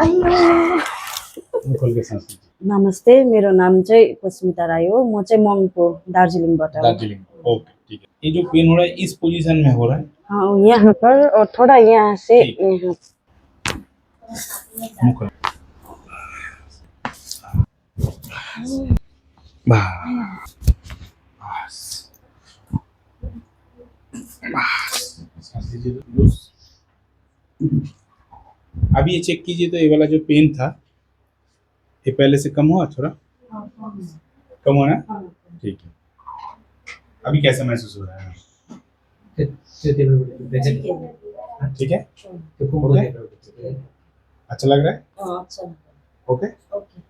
अयो खोल के सांस लीजिए। नमस्ते, मेरो नाम चाहिँ पुष्मिता राई हो। म चाहिँ मङ्पू दार्जिलिङबाट हो। दार्जिलिंग, ओके ठीक है। ये जो पेन हो रहा है इस पोजीशन में हो रहा है। हाँ, यहाँ पर और थोड़ा यहाँ से ठीक। यहाँ। मुंह खोल। बस बस सांस लीजिए। लूज। अभी ये चेक कीजिए तो ये वाला जो पेन था ये पहले से कम हुआ थोड़ा? कम हुआ ना? ठीक है। अभी कैसा महसूस हो रहा है? ठीक है? ओके? अच्छा लग रहा है? अच्छा। ओके? ओके।